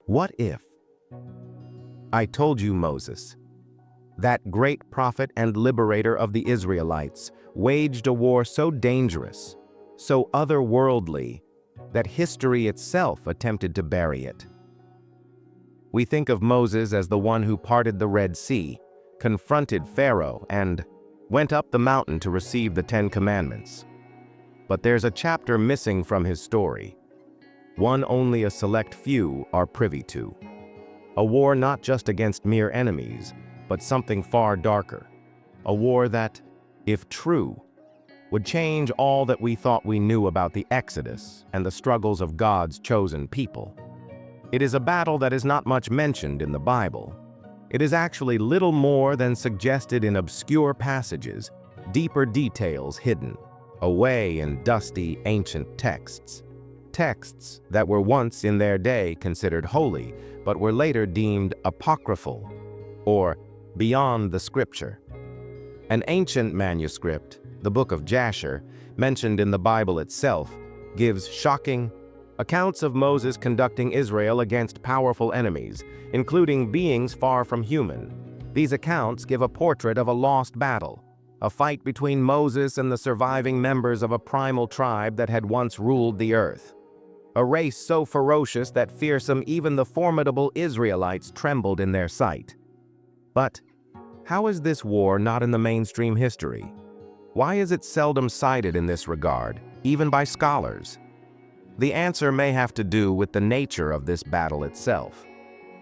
What if I told you Moses, that great prophet and liberator of the Israelites, waged a war so dangerous, so otherworldly, that history itself attempted to bury it? We think of Moses as the one who parted the Red Sea, confronted Pharaoh, and went up the mountain to receive the Ten Commandments. But there's a chapter missing from his story, one only a select few are privy to. A war not just against mere enemies, but something far darker. A war that, if true, would change all that we thought we knew about the Exodus and the struggles of God's chosen people. It is a battle that is not much mentioned in the Bible. It is actually little more than suggested in obscure passages, deeper details hidden away in dusty ancient texts. Texts that were once in their day considered holy, but were later deemed apocryphal, or beyond the scripture. An ancient manuscript, the Book of Jasher, mentioned in the Bible itself, gives shocking accounts of Moses conducting Israel against powerful enemies, including beings far from human. These accounts give a portrait of a lost battle, a fight between Moses and the surviving members of a primal tribe that had once ruled the earth. A race so ferocious that fearsome even the formidable Israelites trembled in their sight. But how is this war not in the mainstream history? Why is it seldom cited in this regard, even by scholars? The answer may have to do with the nature of this battle itself.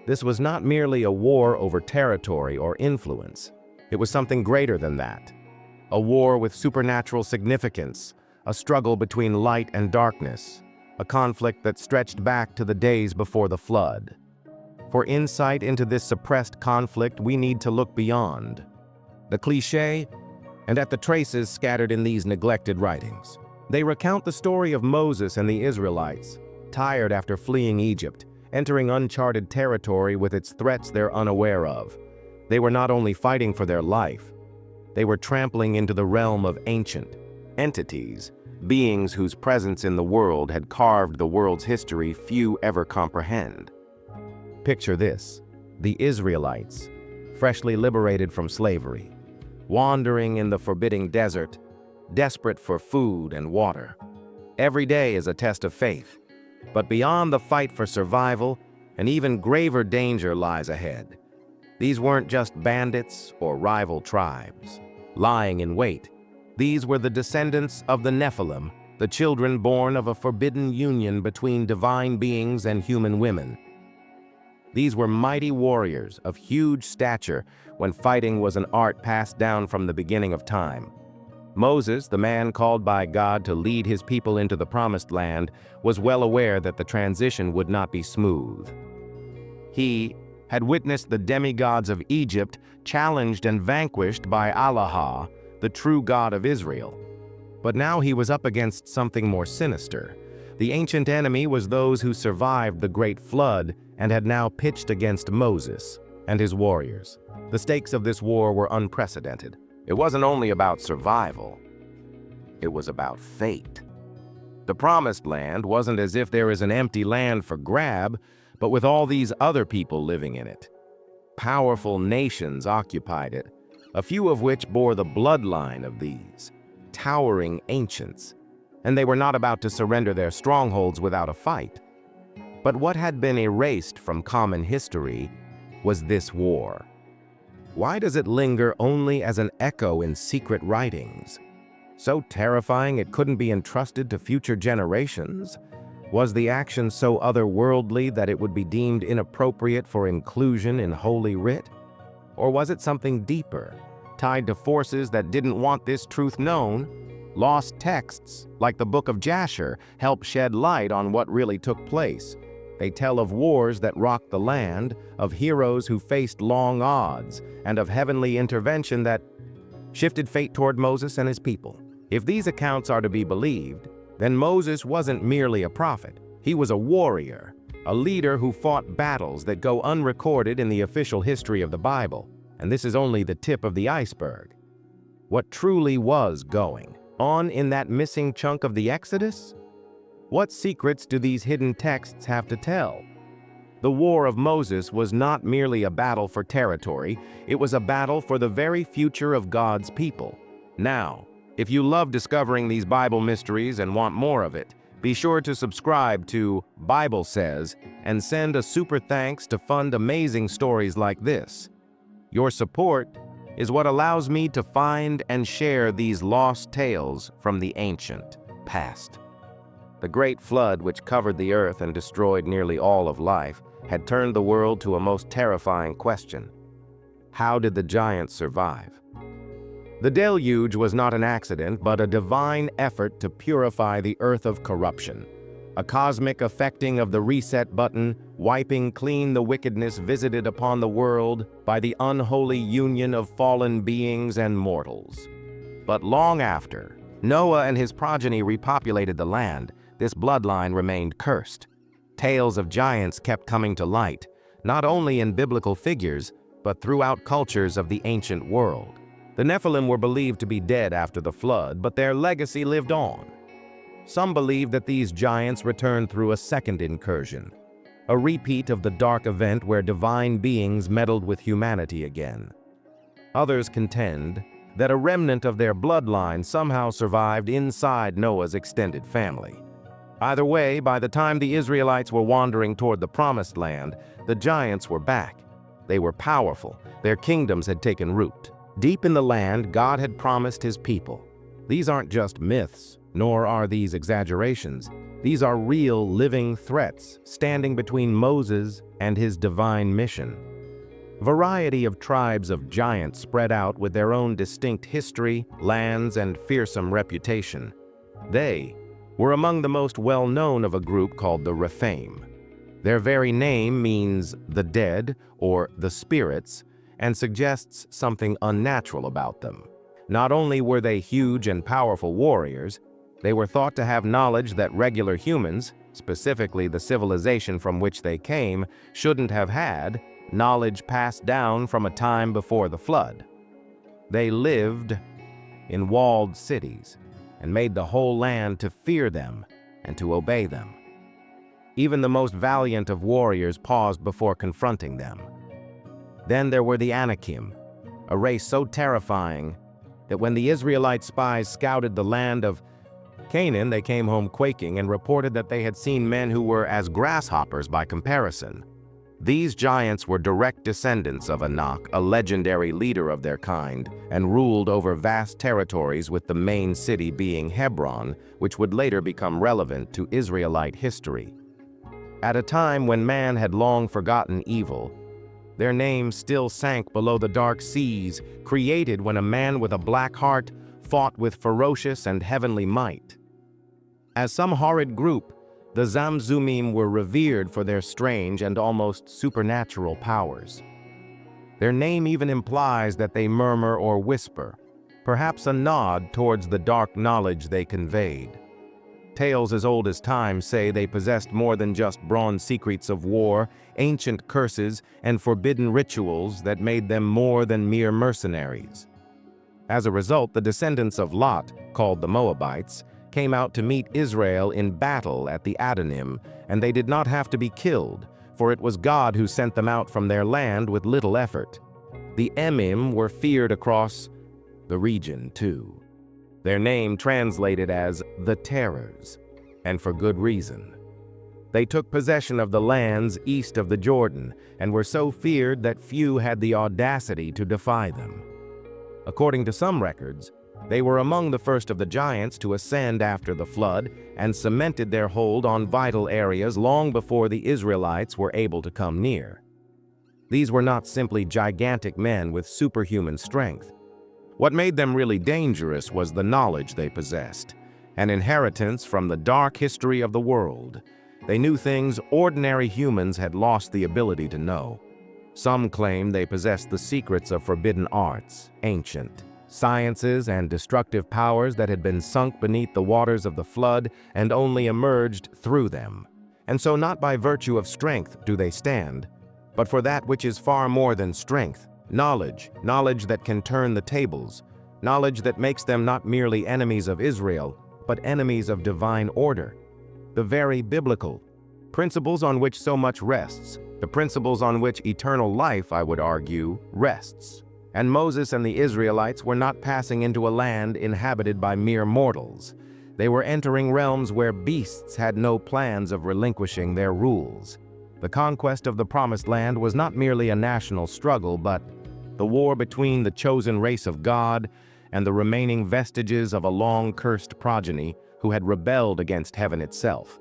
This was not merely a war over territory or influence. It was something greater than that. A war with supernatural significance, a struggle between light and darkness, a conflict that stretched back to the days before the flood. For insight into this suppressed conflict, we need to look beyond the cliché and at the traces scattered in these neglected writings. They recount the story of Moses and the Israelites, tired after fleeing Egypt, entering uncharted territory with its threats they're unaware of. They were not only fighting for their life, they were trampling into the realm of ancient entities, beings whose presence in the world had carved the world's history few ever comprehend. Picture this: the Israelites, freshly liberated from slavery, wandering in the forbidding desert, desperate for food and water. Every day is a test of faith, but beyond the fight for survival, an even graver danger lies ahead. These weren't just bandits or rival tribes lying in wait. These were the descendants of the Nephilim, the children born of a forbidden union between divine beings and human women. These were mighty warriors of huge stature when fighting was an art passed down from the beginning of time. Moses, the man called by God to lead his people into the promised land, was well aware that the transition would not be smooth. He had witnessed the demigods of Egypt challenged and vanquished by Allah, the true God of Israel. But now he was up against something more sinister. The ancient enemy was those who survived the great flood and had now pitched against Moses and his warriors. The stakes of this war were unprecedented. It wasn't only about survival, it was about fate. The promised land wasn't as if there is an empty land for grab, but with all these other people living in it. Powerful nations occupied it, a few of which bore the bloodline of these towering ancients, and they were not about to surrender their strongholds without a fight. But what had been erased from common history was this war. Why does it linger only as an echo in secret writings? So terrifying it couldn't be entrusted to future generations? Was the action so otherworldly that it would be deemed inappropriate for inclusion in Holy Writ? Or was it something deeper, tied to forces that didn't want this truth known? Lost texts, like the Book of Jasher, help shed light on what really took place. They tell of wars that rocked the land, of heroes who faced long odds, and of heavenly intervention that shifted fate toward Moses and his people. If these accounts are to be believed, then Moses wasn't merely a prophet. He was a warrior, a leader who fought battles that go unrecorded in the official history of the Bible. And this is only the tip of the iceberg. What truly was going on in that missing chunk of the Exodus? What secrets do these hidden texts have to tell? The War of Moses was not merely a battle for territory, it was a battle for the very future of God's people. Now, if you love discovering these Bible mysteries and want more of it, be sure to subscribe to Bible Says and send a super thanks to fund amazing stories like this. Your support is what allows me to find and share these lost tales from the ancient past. The great flood which covered the earth and destroyed nearly all of life had turned the world to a most terrifying question. How did the giants survive? The deluge was not an accident, but a divine effort to purify the earth of corruption. A cosmic effecting of the reset button, wiping clean the wickedness visited upon the world by the unholy union of fallen beings and mortals. But long after Noah and his progeny repopulated the land, this bloodline remained cursed. Tales of giants kept coming to light, not only in biblical figures, but throughout cultures of the ancient world. The Nephilim were believed to be dead after the flood, but their legacy lived on. Some believe that these giants returned through a second incursion, a repeat of the dark event where divine beings meddled with humanity again. Others contend that a remnant of their bloodline somehow survived inside Noah's extended family. Either way, by the time the Israelites were wandering toward the Promised Land, the giants were back. They were powerful. Their kingdoms had taken root. Deep in the land, God had promised his people. These aren't just myths, nor are these exaggerations. These are real, living threats standing between Moses and his divine mission. Variety of tribes of giants spread out with their own distinct history, lands, and fearsome reputation. They were among the most well-known of a group called the Rephaim. Their very name means the dead or the spirits, and suggests something unnatural about them. Not only were they huge and powerful warriors, they were thought to have knowledge that regular humans, specifically the civilization from which they came, shouldn't have had, knowledge passed down from a time before the flood. They lived in walled cities and made the whole land to fear them and to obey them. Even the most valiant of warriors paused before confronting them. Then there were the Anakim, a race so terrifying that when the Israelite spies scouted the land of Canaan, they came home quaking and reported that they had seen men who were as grasshoppers by comparison. These giants were direct descendants of Anak, a legendary leader of their kind, and ruled over vast territories, with the main city being Hebron, which would later become relevant to Israelite history. At a time when man had long forgotten evil, their names still sank below the dark seas created when a man with a black heart fought with ferocious and heavenly might. As some horrid group, the Zamzummim were revered for their strange and almost supernatural powers. Their name even implies that they murmur or whisper, perhaps a nod towards the dark knowledge they conveyed. Tales as old as time say they possessed more than just bronze secrets of war, ancient curses, and forbidden rituals that made them more than mere mercenaries. As a result, the descendants of Lot, called the Moabites, came out to meet Israel in battle at the Adonim, and they did not have to be killed, for it was God who sent them out from their land with little effort. The Emim were feared across the region, too. Their name translated as the Terrors, and for good reason. They took possession of the lands east of the Jordan and were so feared that few had the audacity to defy them. According to some records, they were among the first of the giants to ascend after the flood and cemented their hold on vital areas long before the Israelites were able to come near. These were not simply gigantic men with superhuman strength. What made them really dangerous was the knowledge they possessed, an inheritance from the dark history of the world. They knew things ordinary humans had lost the ability to know. Some claim they possessed the secrets of forbidden arts, ancient sciences, and destructive powers that had been sunk beneath the waters of the flood and only emerged through them. And so not by virtue of strength do they stand, but for that which is far more than strength, knowledge that can turn the tables, knowledge that makes them not merely enemies of Israel, but enemies of divine order, the very biblical Principles on which so much rests, the principles on which eternal life, I would argue, rests. And Moses and the Israelites were not passing into a land inhabited by mere mortals. They were entering realms where beasts had no plans of relinquishing their rules. The conquest of the Promised Land was not merely a national struggle, but the war between the chosen race of God and the remaining vestiges of a long-cursed progeny who had rebelled against heaven itself.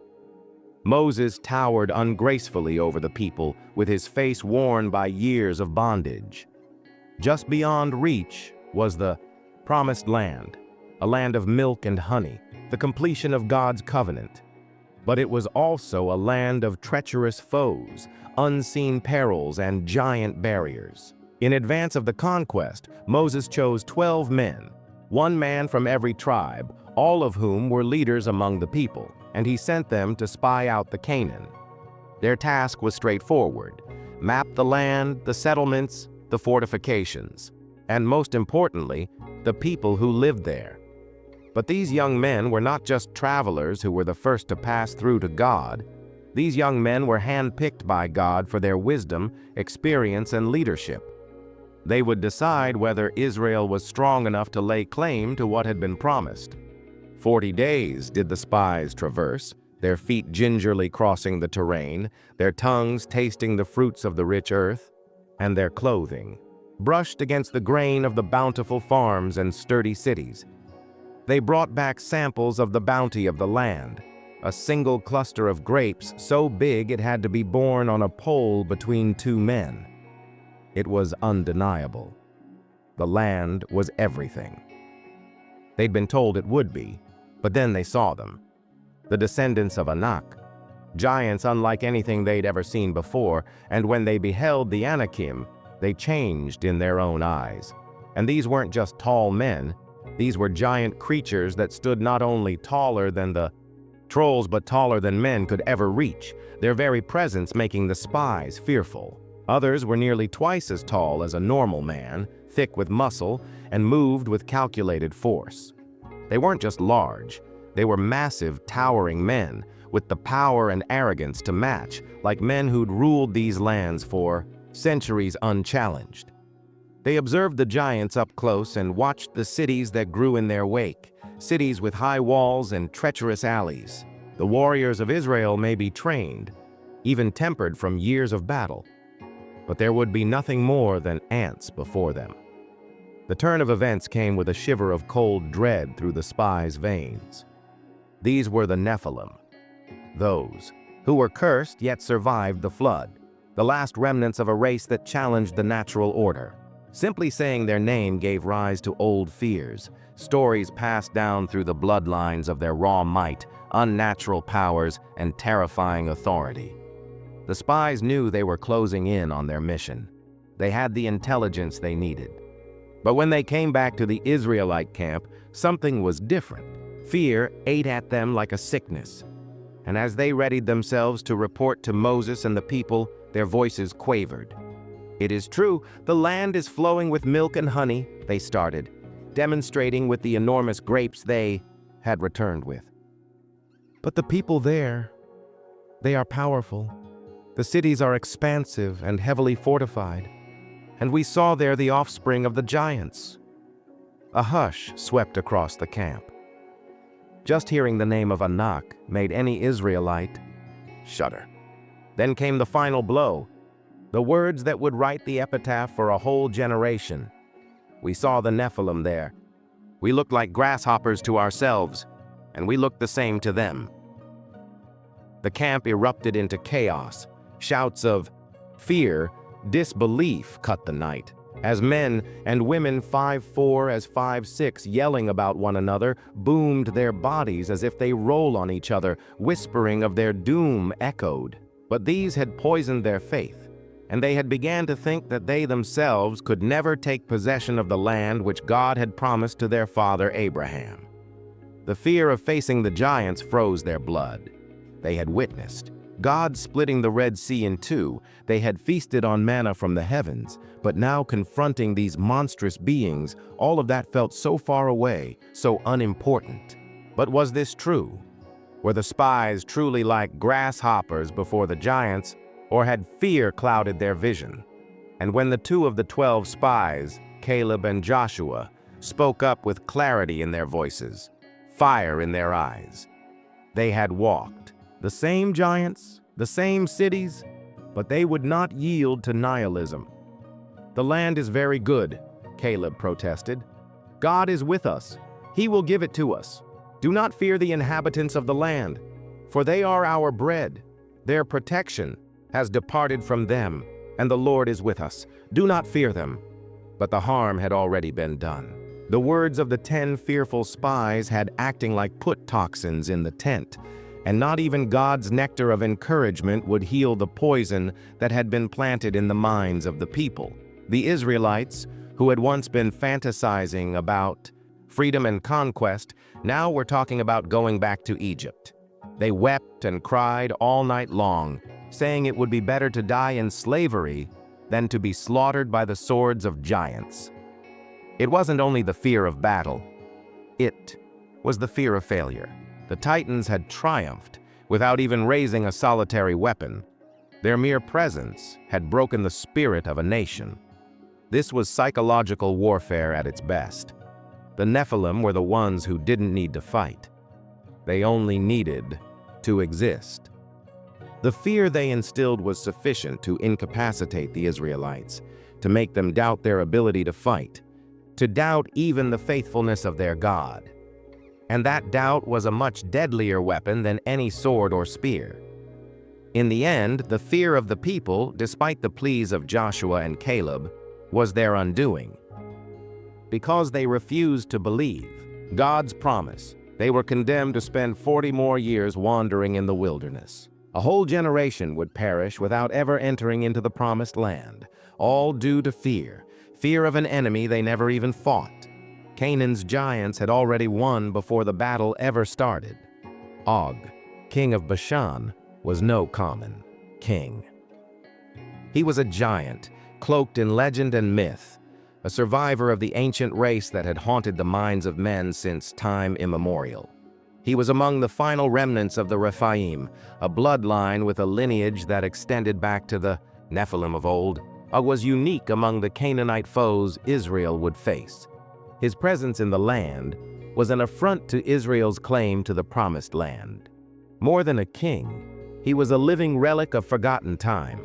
Moses towered ungracefully over the people, with his face worn by years of bondage. Just beyond reach was the Promised Land, a land of milk and honey, the completion of God's covenant. But it was also a land of treacherous foes, unseen perils, and giant barriers. In advance of the conquest, Moses chose 12 men, one man from every tribe, all of whom were leaders among the people, and he sent them to spy out the Canaan. Their task was straightforward: map the land, the settlements, the fortifications, and most importantly, the people who lived there. But these young men were not just travelers who were the first to pass through to God. These young men were handpicked by God for their wisdom, experience, and leadership. They would decide whether Israel was strong enough to lay claim to what had been promised. 40 days did the spies traverse, their feet gingerly crossing the terrain, their tongues tasting the fruits of the rich earth, and their clothing brushed against the grain of the bountiful farms and sturdy cities. They brought back samples of the bounty of the land, a single cluster of grapes so big it had to be borne on a pole between two men. It was undeniable. The land was everything. They'd been told it would be, but then they saw them. The descendants of Anak, giants unlike anything they'd ever seen before, and when they beheld the Anakim, they changed in their own eyes. And these weren't just tall men, these were giant creatures that stood not only taller than the trolls but taller than men could ever reach, their very presence making the spies fearful. Others were nearly twice as tall as a normal man, thick with muscle, and moved with calculated force. They weren't just large, they were massive, towering men, with the power and arrogance to match, like men who'd ruled these lands for centuries unchallenged. They observed the giants up close and watched the cities that grew in their wake, cities with high walls and treacherous alleys. The warriors of Israel may be trained, even tempered from years of battle, but there would be nothing more than ants before them. The turn of events came with a shiver of cold dread through the spies' veins. These were the Nephilim, those who were cursed yet survived the flood, the last remnants of a race that challenged the natural order. Simply saying their name gave rise to old fears, stories passed down through the bloodlines of their raw might, unnatural powers, and terrifying authority. The spies knew they were closing in on their mission. They had the intelligence they needed. But when they came back to the Israelite camp, something was different. Fear ate at them like a sickness. And as they readied themselves to report to Moses and the people, their voices quavered. "It is true, the land is flowing with milk and honey," they started, demonstrating with the enormous grapes they had returned with. "But the people there, they are powerful. The cities are expansive and heavily fortified, and we saw there the offspring of the giants." A hush swept across the camp. Just hearing the name of Anak made any Israelite shudder. Then came the final blow, the words that would write the epitaph for a whole generation. "We saw the Nephilim there. We looked like grasshoppers to ourselves, and we looked the same to them." The camp erupted into chaos. Shouts of fear, disbelief cut the night, as men and women 5'4" as 5'6", yelling about one another, boomed their bodies as if they roll on each other, whispering of their doom echoed. But these had poisoned their faith, and they had began to think that they themselves could never take possession of the land which God had promised to their father Abraham. The fear of facing the giants froze their blood. They had witnessed God splitting the Red Sea in two. They had feasted on manna from the heavens, but now confronting these monstrous beings, all of that felt so far away, so unimportant. But was this true? Were the spies truly like grasshoppers before the giants, or had fear clouded their vision? And when the two of the 12 spies, Caleb and Joshua, spoke up with clarity in their voices, fire in their eyes, they had walked the same giants, the same cities, but they would not yield to nihilism. "The land is very good," Caleb protested. "God is with us. He will give it to us. Do not fear the inhabitants of the land, for they are our bread. Their protection has departed from them, and the Lord is with us. Do not fear them." But the harm had already been done. The words of the 10 fearful spies had acting like put toxins in the tent, and not even God's nectar of encouragement would heal the poison that had been planted in the minds of the people. The Israelites, who had once been fantasizing about freedom and conquest, now were talking about going back to Egypt. They wept and cried all night long, saying it would be better to die in slavery than to be slaughtered by the swords of giants. It wasn't only the fear of battle, it was the fear of failure. The Titans had triumphed without even raising a solitary weapon. Their mere presence had broken the spirit of a nation. This was psychological warfare at its best. The Nephilim were the ones who didn't need to fight. They only needed to exist. The fear they instilled was sufficient to incapacitate the Israelites, to make them doubt their ability to fight, to doubt even the faithfulness of their God. And that doubt was a much deadlier weapon than any sword or spear. In the end, the fear of the people, despite the pleas of Joshua and Caleb, was their undoing. Because they refused to believe God's promise, they were condemned to spend 40 more years wandering in the wilderness. A whole generation would perish without ever entering into the promised land, all due to fear of an enemy they never even fought. Canaan's giants had already won before the battle ever started. Og, king of Bashan, was no common king. He was a giant, cloaked in legend and myth, a survivor of the ancient race that had haunted the minds of men since time immemorial. He was among the final remnants of the Rephaim, a bloodline with a lineage that extended back to the Nephilim of old. Og was unique among the Canaanite foes Israel would face. His presence in the land was an affront to Israel's claim to the promised land. More than a king, he was a living relic of forgotten time,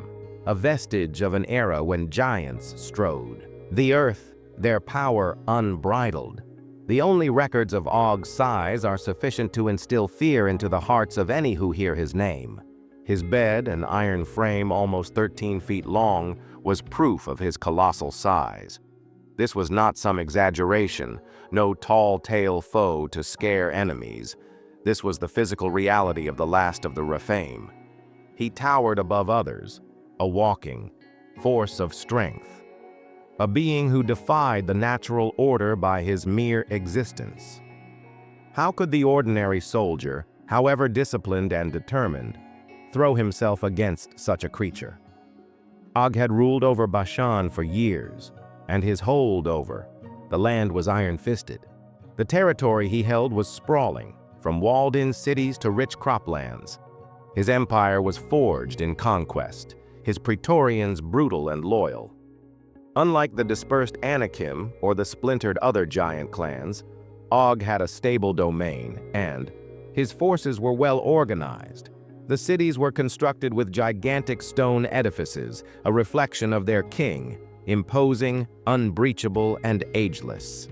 a vestige of an era when giants strode the earth, their power unbridled. The only records of Og's size are sufficient to instill fear into the hearts of any who hear his name. His bed, an iron frame almost 13 feet long, was proof of his colossal size. This was not some exaggeration, no tall-tale foe to scare enemies. This was the physical reality of the last of the Rephaim. He towered above others, a walking force of strength, a being who defied the natural order by his mere existence. How could the ordinary soldier, however disciplined and determined, throw himself against such a creature? Og had ruled over Bashan for years, and his hold over the land was iron-fisted. The territory he held was sprawling, from walled-in cities to rich croplands. His empire was forged in conquest, his Praetorians brutal and loyal. Unlike the dispersed Anakim or the splintered other giant clans, Og had a stable domain, and his forces were well organized. The cities were constructed with gigantic stone edifices, a reflection of their king, imposing, unbreachable, and ageless.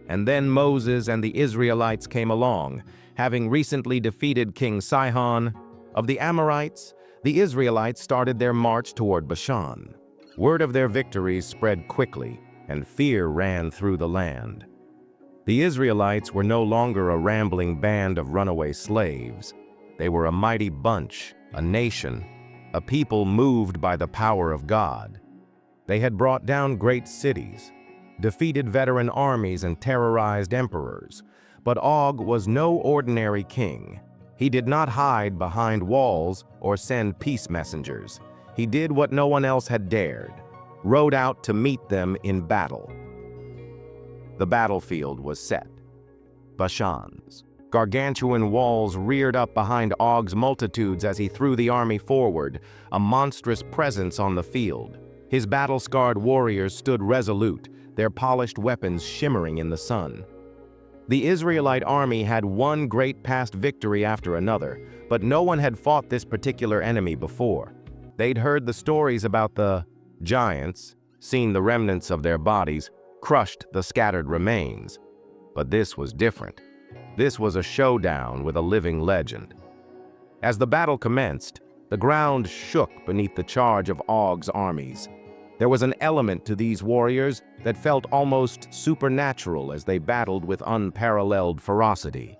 And then Moses and the Israelites came along, having recently defeated King Sihon of the Amorites. The Israelites started their march toward Bashan. Word of their victories spread quickly, and fear ran through the land. The Israelites were no longer a rambling band of runaway slaves. They were a mighty bunch, a nation, a people moved by the power of God. They had brought down great cities, defeated veteran armies, and terrorized emperors. But Og was no ordinary king. He did not hide behind walls or send peace messengers. He did what no one else had dared, rode out to meet them in battle. The battlefield was set. Bashan's Gargantuan walls reared up behind Og's multitudes as he threw the army forward, a monstrous presence on the field. His battle-scarred warriors stood resolute, their polished weapons shimmering in the sun. The Israelite army had won great past victory after another, but no one had fought this particular enemy before. They'd heard the stories about the giants, seen the remnants of their bodies, crushed the scattered remains. But this was different. This was a showdown with a living legend. As the battle commenced, the ground shook beneath the charge of Og's armies. There was an element to these warriors that felt almost supernatural as they battled with unparalleled ferocity.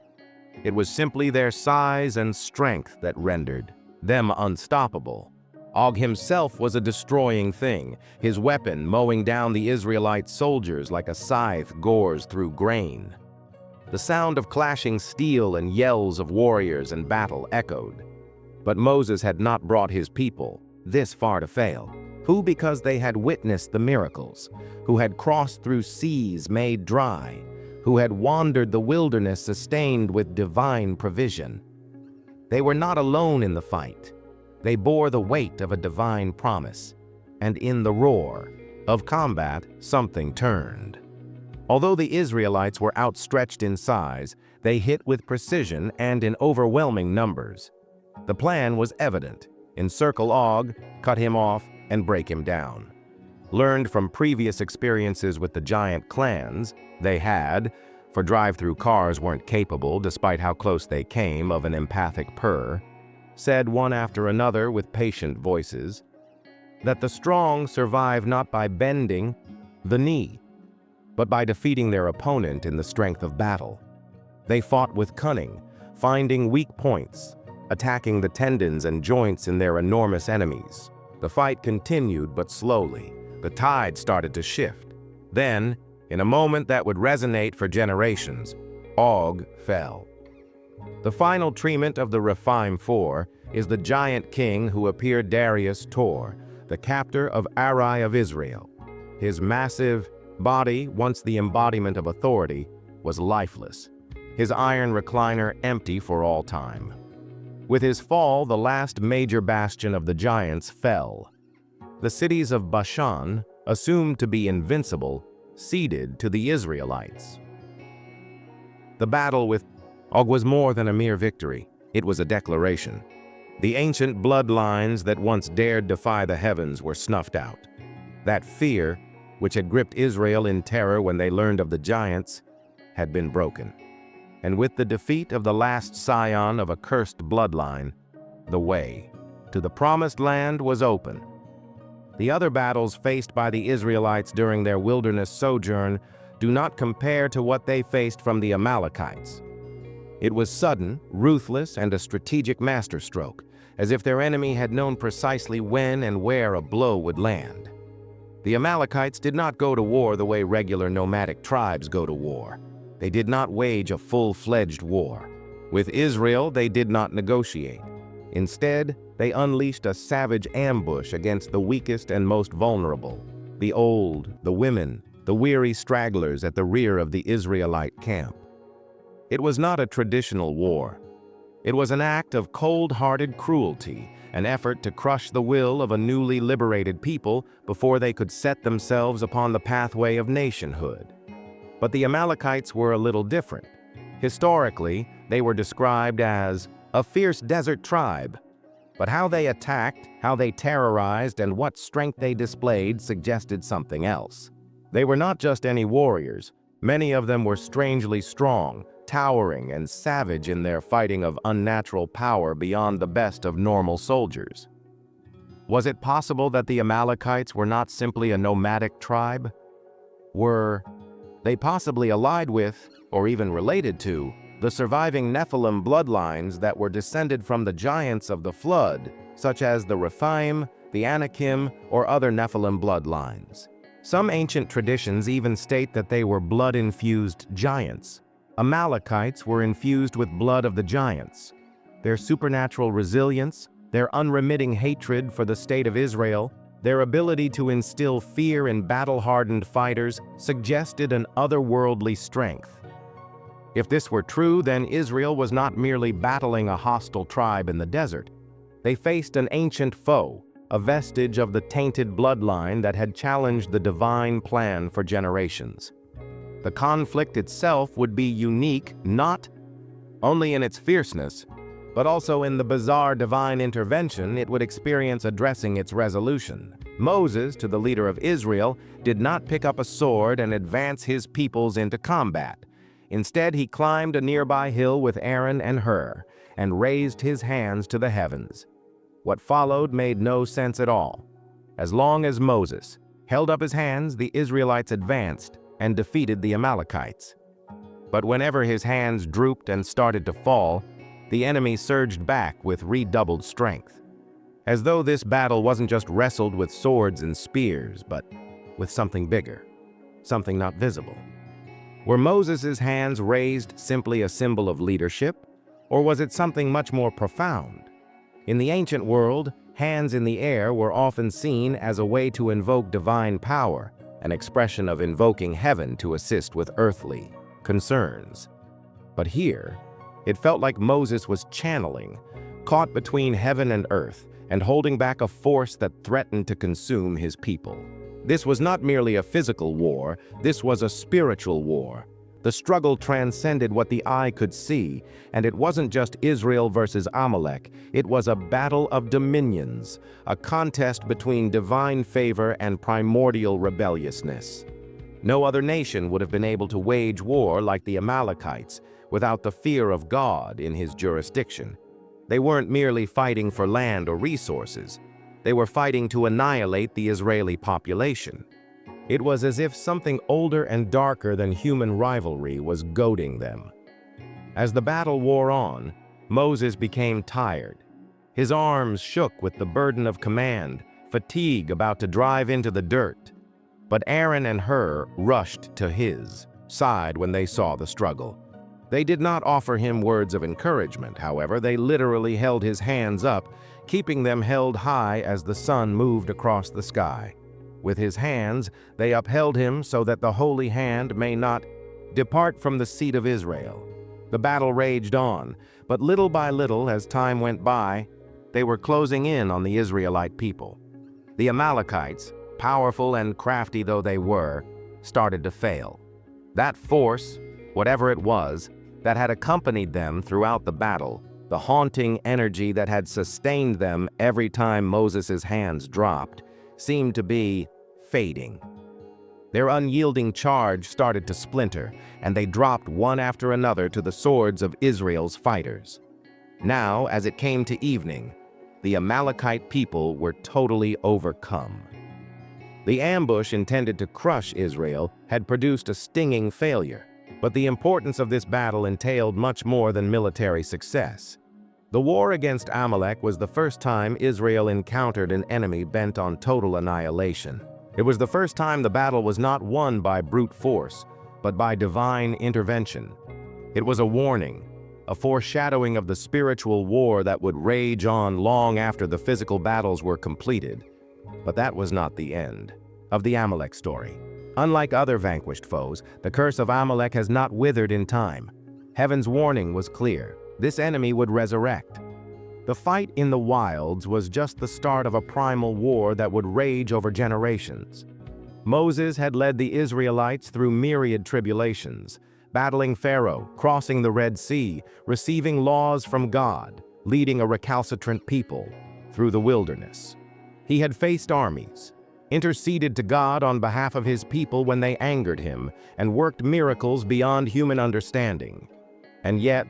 It was simply their size and strength that rendered them unstoppable. Og himself was a destroying thing, his weapon mowing down the Israelite soldiers like a scythe gores through grain. The sound of clashing steel and yells of warriors in battle echoed. But Moses had not brought his people this far to fail. Who, because they had witnessed the miracles, who had crossed through seas made dry, who had wandered the wilderness sustained with divine provision. They were not alone in the fight. They bore the weight of a divine promise, and in the roar of combat, something turned. Although the Israelites were outstretched in size, they hit with precision and in overwhelming numbers. The plan was evident: encircle Og, cut him off, and break him down. Learned from previous experiences with the giant clans, they had, for drive-through cars weren't capable, despite how close they came, of an empathic purr, said one after another with patient voices, that the strong survive not by bending the knee, but by defeating their opponent in the strength of battle. They fought with cunning, finding weak points, attacking the tendons and joints in their enormous enemies. The fight continued, but slowly. The tide started to shift. Then, in a moment that would resonate for generations, Og fell. The final treatment of the Rephaim Four is the giant king who appeared Darius Tor, the captor of Arai of Israel. His massive body, once the embodiment of authority, was lifeless, his iron recliner empty for all time. With his fall, the last major bastion of the giants fell. The cities of Bashan, assumed to be invincible, ceded to the Israelites. The battle with Og was more than a mere victory. It was a declaration. The ancient bloodlines that once dared defy the heavens were snuffed out. That fear, which had gripped Israel in terror when they learned of the giants, had been broken. And with the defeat of the last scion of a cursed bloodline, the way to the promised land was open. The other battles faced by the Israelites during their wilderness sojourn do not compare to what they faced from the Amalekites. It was sudden, ruthless, and a strategic masterstroke, as if their enemy had known precisely when and where a blow would land. The Amalekites did not go to war the way regular nomadic tribes go to war. They did not wage a full-fledged war. With Israel, they did not negotiate. Instead, they unleashed a savage ambush against the weakest and most vulnerable, the old, the women, the weary stragglers at the rear of the Israelite camp. It was not a traditional war. It was an act of cold-hearted cruelty, an effort to crush the will of a newly liberated people before they could set themselves upon the pathway of nationhood. But the Amalekites were a little different. Historically, they were described as a fierce desert tribe. But how they attacked, how they terrorized, and what strength they displayed suggested something else. They were not just any warriors. Many of them were strangely strong, towering, and savage in their fighting of unnatural power beyond the best of normal soldiers. Was it possible that the Amalekites were not simply a nomadic tribe? Were they possibly allied with, or even related to, the surviving Nephilim bloodlines that were descended from the giants of the flood, such as the Rephaim, the Anakim, or other Nephilim bloodlines? Some ancient traditions even state that they were blood-infused giants. Amalekites were infused with blood of the giants. Their supernatural resilience, their unremitting hatred for the state of Israel, their ability to instill fear in battle-hardened fighters suggested an otherworldly strength. If this were true, then Israel was not merely battling a hostile tribe in the desert. They faced an ancient foe, a vestige of the tainted bloodline that had challenged the divine plan for generations. The conflict itself would be unique not only in its fierceness, but also in the bizarre divine intervention it would experience addressing its resolution. Moses, to the leader of Israel, did not pick up a sword and advance his peoples into combat. Instead, he climbed a nearby hill with Aaron and Hur, and raised his hands to the heavens. What followed made no sense at all. As long as Moses held up his hands, the Israelites advanced and defeated the Amalekites. But whenever his hands drooped and started to fall, the enemy surged back with redoubled strength. As though this battle wasn't just wrestled with swords and spears, but with something bigger, something not visible. Were Moses' hands raised simply a symbol of leadership, or was it something much more profound? In the ancient world, hands in the air were often seen as a way to invoke divine power, an expression of invoking heaven to assist with earthly concerns. But here, it felt like Moses was channeling, caught between heaven and earth, and holding back a force that threatened to consume his people. This was not merely a physical war, this was a spiritual war. The struggle transcended what the eye could see, and it wasn't just Israel versus Amalek, it was a battle of dominions, a contest between divine favor and primordial rebelliousness. No other nation would have been able to wage war like the Amalekites, without the fear of God in his jurisdiction. They weren't merely fighting for land or resources, they were fighting to annihilate the Israeli population. It was as if something older and darker than human rivalry was goading them. As the battle wore on, Moses became tired. His arms shook with the burden of command, fatigue about to drive into the dirt. But Aaron and Hur rushed to his side when they saw the struggle. They did not offer him words of encouragement, however, they literally held his hands up, keeping them held high as the sun moved across the sky. With his hands, they upheld him so that the holy hand may not depart from the seat of Israel. The battle raged on, but little by little, as time went by, they were closing in on the Israelite people. The Amalekites, powerful and crafty though they were, started to fail. That force, whatever it was, that had accompanied them throughout the battle, the haunting energy that had sustained them every time Moses' hands dropped, seemed to be fading. Their unyielding charge started to splinter, and they dropped one after another to the swords of Israel's fighters. Now, as it came to evening, the Amalekite people were totally overcome. The ambush intended to crush Israel had produced a stinging failure, but the importance of this battle entailed much more than military success. The war against Amalek was the first time Israel encountered an enemy bent on total annihilation. It was the first time the battle was not won by brute force, but by divine intervention. It was a warning, a foreshadowing of the spiritual war that would rage on long after the physical battles were completed. But that was not the end of the Amalek story. Unlike other vanquished foes, the curse of Amalek has not withered in time. Heaven's warning was clear. This enemy would resurrect. The fight in the wilds was just the start of a primal war that would rage over generations. Moses had led the Israelites through myriad tribulations, battling Pharaoh, crossing the Red Sea, receiving laws from God, leading a recalcitrant people through the wilderness. He had faced armies, interceded to God on behalf of his people when they angered him, and worked miracles beyond human understanding. And yet,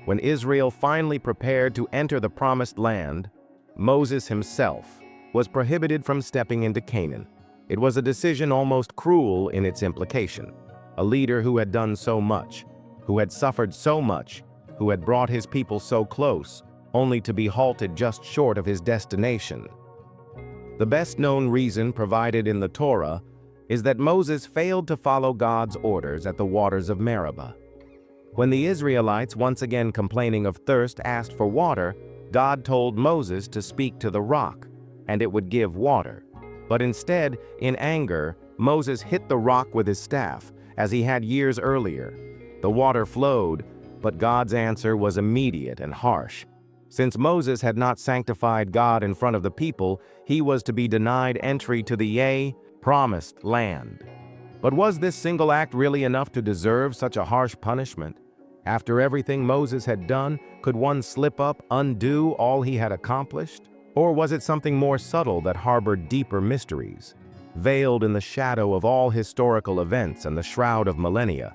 when Israel finally prepared to enter the promised land, Moses himself was prohibited from stepping into Canaan. It was a decision almost cruel in its implication. A leader who had done so much, who had suffered so much, who had brought his people so close, only to be halted just short of his destination. The best-known reason provided in the Torah is that Moses failed to follow God's orders at the waters of Meribah. When the Israelites, once again complaining of thirst, asked for water, God told Moses to speak to the rock, and it would give water. But instead, in anger, Moses hit the rock with his staff, as he had years earlier. The water flowed, but God's answer was immediate and harsh. Since Moses had not sanctified God in front of the people, he was to be denied entry to the promised land. But was this single act really enough to deserve such a harsh punishment? After everything Moses had done, could one slip up, undo all he had accomplished? Or was it something more subtle that harbored deeper mysteries, veiled in the shadow of all historical events and the shroud of millennia?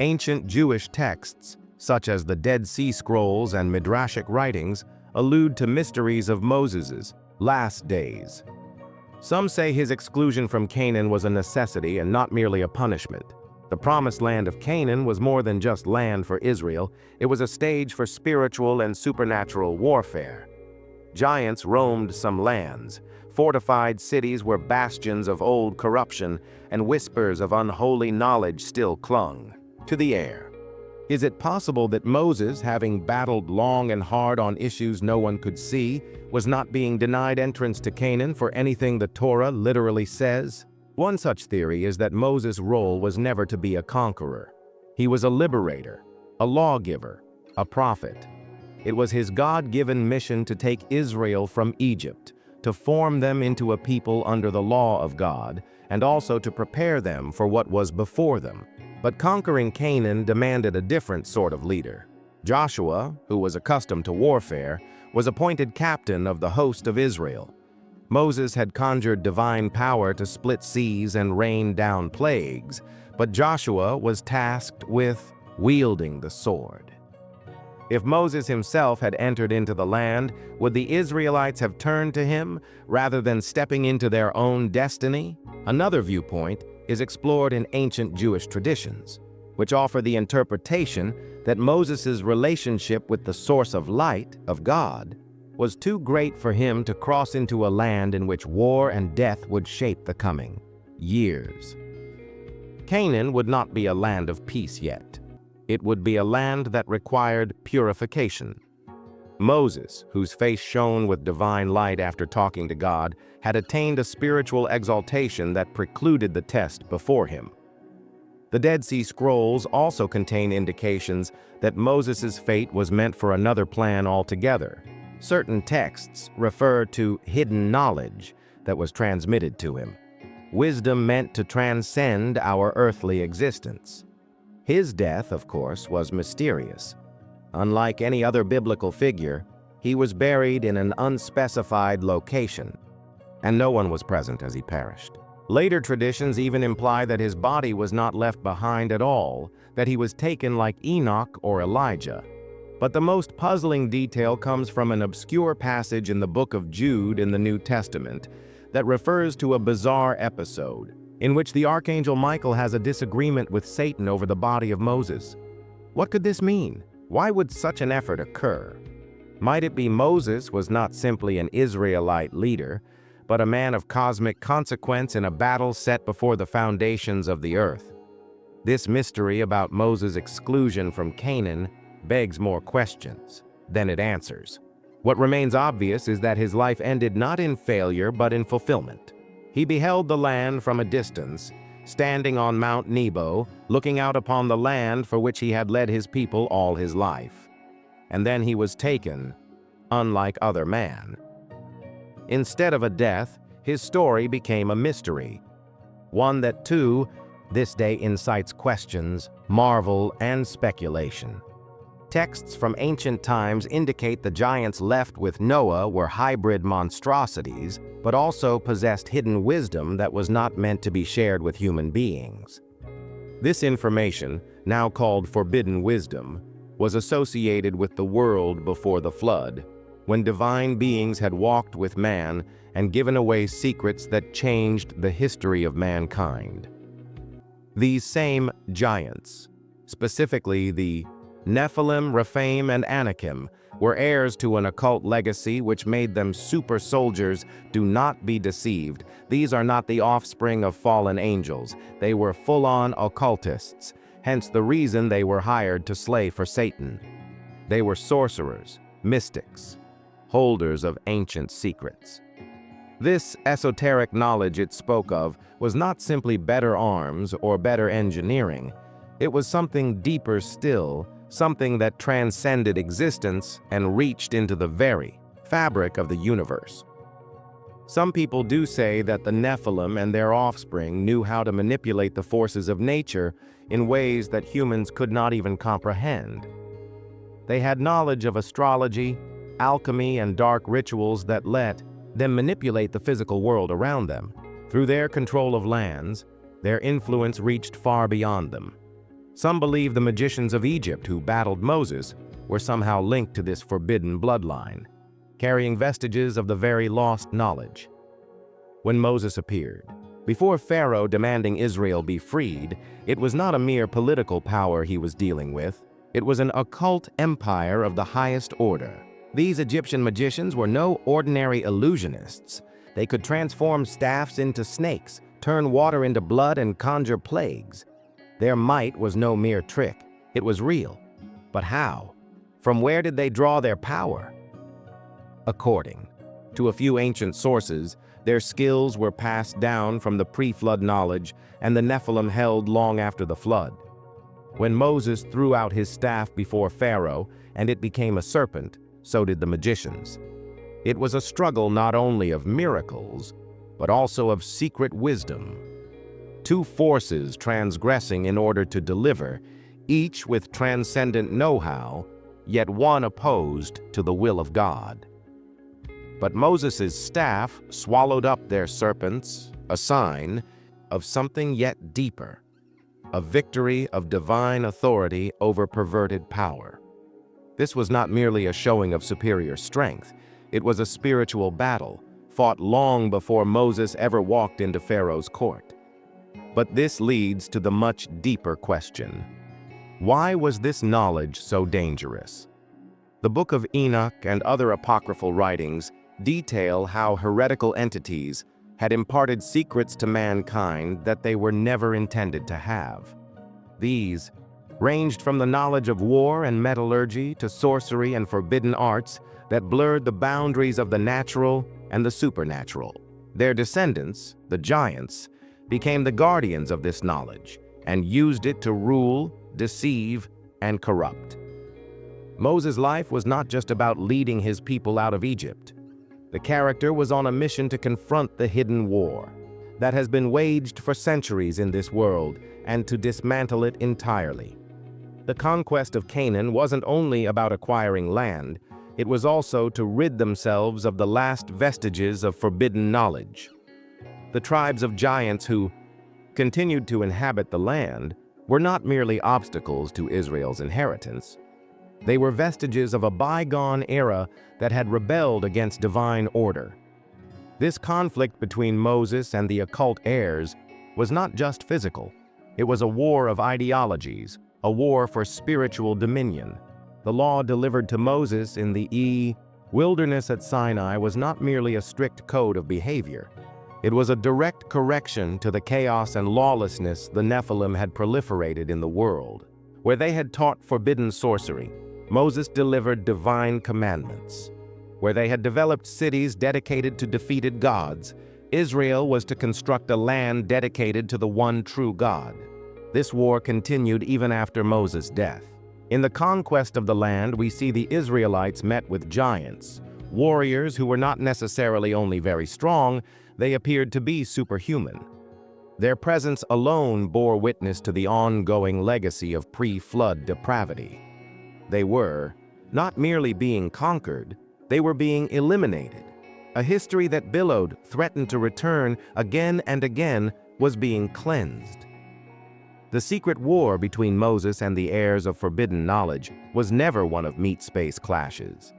Ancient Jewish texts, such as the Dead Sea Scrolls and Midrashic writings, allude to mysteries of Moses's last days. Some say his exclusion from Canaan was a necessity and not merely a punishment. The promised land of Canaan was more than just land for Israel, it was a stage for spiritual and supernatural warfare. Giants roamed some lands. Fortified cities were bastions of old corruption, and whispers of unholy knowledge still clung to the air. Is it possible that Moses, having battled long and hard on issues no one could see, was not being denied entrance to Canaan for anything the Torah literally says? One such theory is that Moses' role was never to be a conqueror. He was a liberator, a lawgiver, a prophet. It was his God-given mission to take Israel from Egypt, to form them into a people under the law of God, and also to prepare them for what was before them. But conquering Canaan demanded a different sort of leader. Joshua, who was accustomed to warfare, was appointed captain of the host of Israel. Moses had conjured divine power to split seas and rain down plagues, but Joshua was tasked with wielding the sword. If Moses himself had entered into the land, would the Israelites have turned to him rather than stepping into their own destiny? Another viewpoint is explored in ancient Jewish traditions, which offer the interpretation that Moses' relationship with the source of light, of God, was too great for him to cross into a land in which war and death would shape the coming years. Canaan would not be a land of peace yet. It would be a land that required purification. Moses, whose face shone with divine light after talking to God, had attained a spiritual exaltation that precluded the test before him. The Dead Sea Scrolls also contain indications that Moses' fate was meant for another plan altogether. Certain texts refer to hidden knowledge that was transmitted to him, wisdom meant to transcend our earthly existence. His death, of course, was mysterious. Unlike any other biblical figure, he was buried in an unspecified location, and no one was present as he perished. Later traditions even imply that his body was not left behind at all, that he was taken like Enoch or Elijah. But the most puzzling detail comes from an obscure passage in the book of Jude in the New Testament that refers to a bizarre episode in which the archangel Michael has a disagreement with Satan over the body of Moses. What could this mean? Why would such an effort occur? Might it be Moses was not simply an Israelite leader, but a man of cosmic consequence in a battle set before the foundations of the earth? This mystery about Moses' exclusion from Canaan begs more questions than it answers. What remains obvious is that his life ended not in failure but in fulfillment. He beheld the land from a distance, standing on Mount Nebo, looking out upon the land for which he had led his people all his life. And then he was taken, unlike other man. Instead of a death, his story became a mystery, one that, too, this day incites questions, marvel, and speculation. Texts from ancient times indicate the giants left with Noah were hybrid monstrosities, but also possessed hidden wisdom that was not meant to be shared with human beings. This information, now called forbidden wisdom, was associated with the world before the flood, when divine beings had walked with man and given away secrets that changed the history of mankind. These same giants, specifically the Nephilim, Rephaim, and Anakim, were heirs to an occult legacy which made them super soldiers. Do not be deceived. These are not the offspring of fallen angels. They were full-on occultists, hence the reason they were hired to slay for Satan. They were sorcerers, mystics, holders of ancient secrets. This esoteric knowledge it spoke of was not simply better arms or better engineering. It was something deeper still, something that transcended existence and reached into the very fabric of the universe. Some people do say that the Nephilim and their offspring knew how to manipulate the forces of nature in ways that humans could not even comprehend. They had knowledge of astrology, alchemy, and dark rituals that let them manipulate the physical world around them. Through their control of lands, their influence reached far beyond them. Some believe the magicians of Egypt who battled Moses were somehow linked to this forbidden bloodline, carrying vestiges of the very lost knowledge. When Moses appeared, before Pharaoh demanding Israel be freed, it was not a mere political power he was dealing with. It was an occult empire of the highest order. These Egyptian magicians were no ordinary illusionists. They could transform staffs into snakes, turn water into blood, and conjure plagues. Their might was no mere trick. It was real. But how? From where did they draw their power? According to a few ancient sources, their skills were passed down from the pre-flood knowledge and the Nephilim held long after the flood. When Moses threw out his staff before Pharaoh and it became a serpent, so did the magicians. It was a struggle not only of miracles, but also of secret wisdom. Two forces transgressing in order to deliver, each with transcendent know-how, yet one opposed to the will of God. But Moses' staff swallowed up their serpents, a sign of something yet deeper, a victory of divine authority over perverted power. This was not merely a showing of superior strength. It was a spiritual battle, fought long before Moses ever walked into Pharaoh's court. But this leads to the much deeper question. Why was this knowledge so dangerous? The Book of Enoch and other apocryphal writings detail how heretical entities had imparted secrets to mankind that they were never intended to have. These ranged from the knowledge of war and metallurgy to sorcery and forbidden arts that blurred the boundaries of the natural and the supernatural. Their descendants, the giants, became the guardians of this knowledge and used it to rule, deceive, and corrupt. Moses' life was not just about leading his people out of Egypt. The character was on a mission to confront the hidden war that has been waged for centuries in this world and to dismantle it entirely. The conquest of Canaan wasn't only about acquiring land, it was also to rid themselves of the last vestiges of forbidden knowledge. The tribes of giants who continued to inhabit the land were not merely obstacles to Israel's inheritance. They were vestiges of a bygone era that had rebelled against divine order. This conflict between Moses and the occult heirs was not just physical. It was a war of ideologies, a war for spiritual dominion. The law delivered to Moses in the wilderness at Sinai was not merely a strict code of behavior. It was a direct correction to the chaos and lawlessness the Nephilim had proliferated in the world. Where they had taught forbidden sorcery, Moses delivered divine commandments. Where they had developed cities dedicated to defeated gods, Israel was to construct a land dedicated to the one true God. This war continued even after Moses' death. In the conquest of the land, we see the Israelites met with giants, warriors who were not necessarily only very strong, they appeared to be superhuman. Their presence alone bore witness to the ongoing legacy of pre-flood depravity. They were not merely being conquered, they were being eliminated. A history that billowed, threatened to return again and again, was being cleansed. The secret war between Moses and the heirs of forbidden knowledge was never one of meat-space clashes.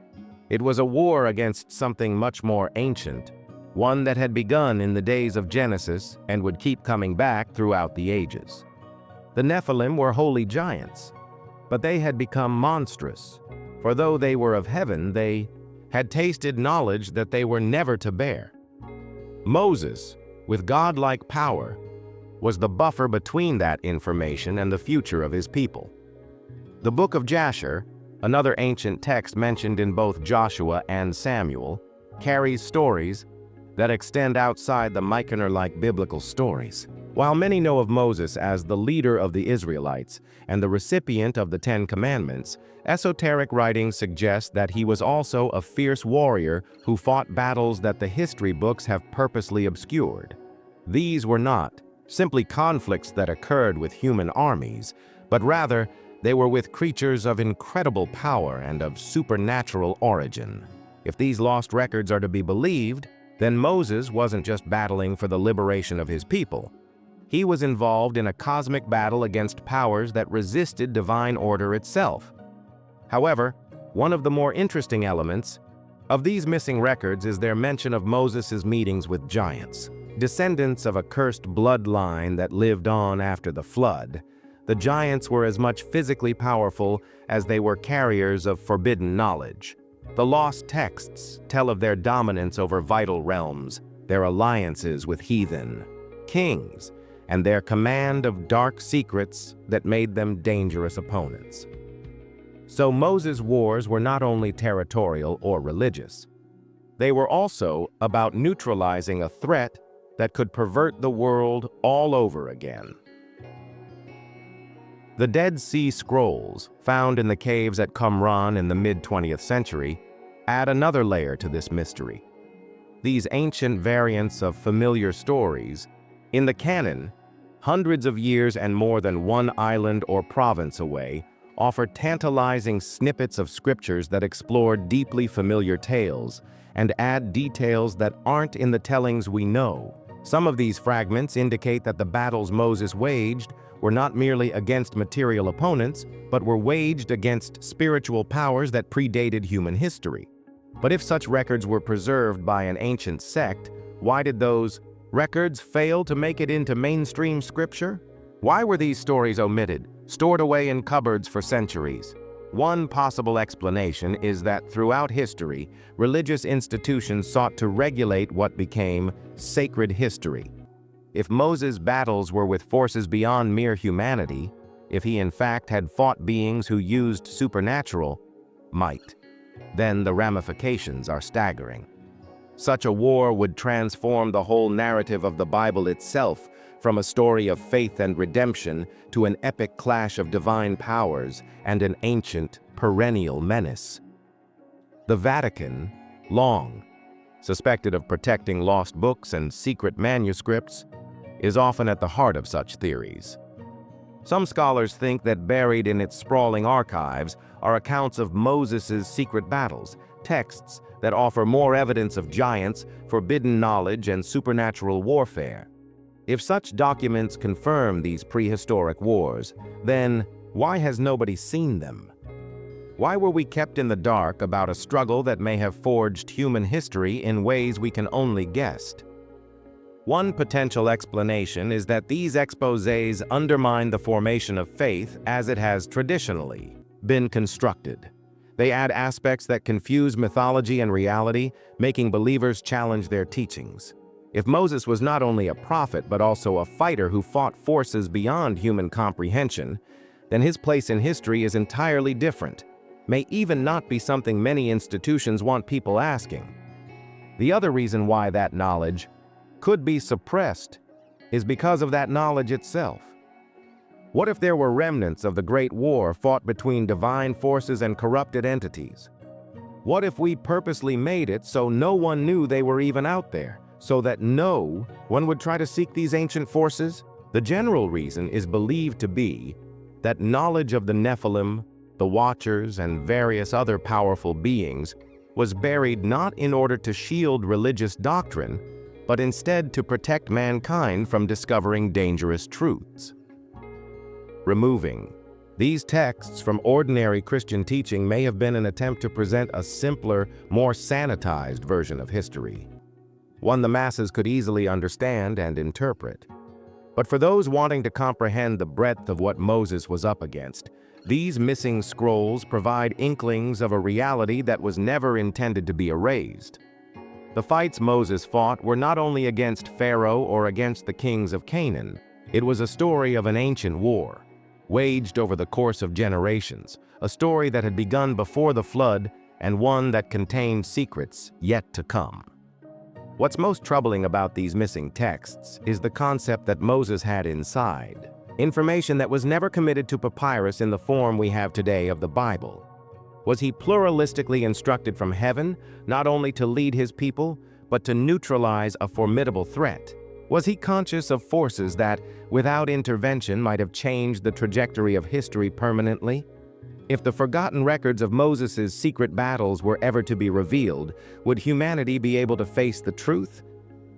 It was a war against something much more ancient, one that had begun in the days of Genesis and would keep coming back throughout the ages. The Nephilim were holy giants, but they had become monstrous, for though they were of heaven, they had tasted knowledge that they were never to bear. Moses, with godlike power, was the buffer between that information and the future of his people. The Book of Jasher, another ancient text mentioned in both Joshua and Samuel, carries stories that extend outside the Mykener-like biblical stories. While many know of Moses as the leader of the Israelites and the recipient of the Ten Commandments, esoteric writings suggest that he was also a fierce warrior who fought battles that the history books have purposely obscured. These were not simply conflicts that occurred with human armies, but rather they were with creatures of incredible power and of supernatural origin. If these lost records are to be believed, then Moses wasn't just battling for the liberation of his people. He was involved in a cosmic battle against powers that resisted divine order itself. However, one of the more interesting elements of these missing records is their mention of Moses' meetings with giants. Descendants of a cursed bloodline that lived on after the flood, the giants were as much physically powerful as they were carriers of forbidden knowledge. The lost texts tell of their dominance over vital realms, their alliances with heathen kings, and their command of dark secrets that made them dangerous opponents. So Moses' wars were not only territorial or religious. They were also about neutralizing a threat that could pervert the world all over again. The Dead Sea Scrolls, found in the caves at Qumran in the mid-20th century, add another layer to this mystery. These ancient variants of familiar stories, in the canon, hundreds of years and more than one island or province away, offer tantalizing snippets of scriptures that explore deeply familiar tales and add details that aren't in the tellings we know. Some of these fragments indicate that the battles Moses waged were not merely against material opponents, but were waged against spiritual powers that predated human history. But if such records were preserved by an ancient sect, why did those records fail to make it into mainstream scripture? Why were these stories omitted, stored away in cupboards for centuries? One possible explanation is that throughout history, religious institutions sought to regulate what became sacred history. If Moses' battles were with forces beyond mere humanity, if he in fact had fought beings who used supernatural might, then the ramifications are staggering. Such a war would transform the whole narrative of the Bible itself, from a story of faith and redemption to an epic clash of divine powers and an ancient, perennial menace. The Vatican, long suspected of protecting lost books and secret manuscripts, is often at the heart of such theories. Some scholars think that buried in its sprawling archives are accounts of Moses' secret battles, texts that offer more evidence of giants, forbidden knowledge, and supernatural warfare. If such documents confirm these prehistoric wars, then why has nobody seen them? Why were we kept in the dark about a struggle that may have forged human history in ways we can only guess? One potential explanation is that these exposés undermine the formation of faith as it has traditionally been constructed. They add aspects that confuse mythology and reality, making believers challenge their teachings. If Moses was not only a prophet but also a fighter who fought forces beyond human comprehension, then his place in history is entirely different, may even not be something many institutions want people asking. The other reason why that knowledge could be suppressed is because of that knowledge itself. What if there were remnants of the Great War fought between divine forces and corrupted entities? What if we purposely made it so no one knew they were even out there, so that no one would try to seek these ancient forces? The general reason is believed to be that knowledge of the Nephilim, the Watchers, and various other powerful beings was buried not in order to shield religious doctrine, but instead to protect mankind from discovering dangerous truths. Removing these texts from ordinary Christian teaching may have been an attempt to present a simpler, more sanitized version of history, one the masses could easily understand and interpret. But for those wanting to comprehend the breadth of what Moses was up against, these missing scrolls provide inklings of a reality that was never intended to be erased. The fights Moses fought were not only against Pharaoh or against the kings of Canaan. It was a story of an ancient war, waged over the course of generations, a story that had begun before the flood and one that contained secrets yet to come. What's most troubling about these missing texts is the concept that Moses had inside, information that was never committed to papyrus in the form we have today of the Bible. Was he pluralistically instructed from heaven, not only to lead his people, but to neutralize a formidable threat? Was he conscious of forces that, without intervention, might have changed the trajectory of history permanently? If the forgotten records of Moses' secret battles were ever to be revealed, would humanity be able to face the truth?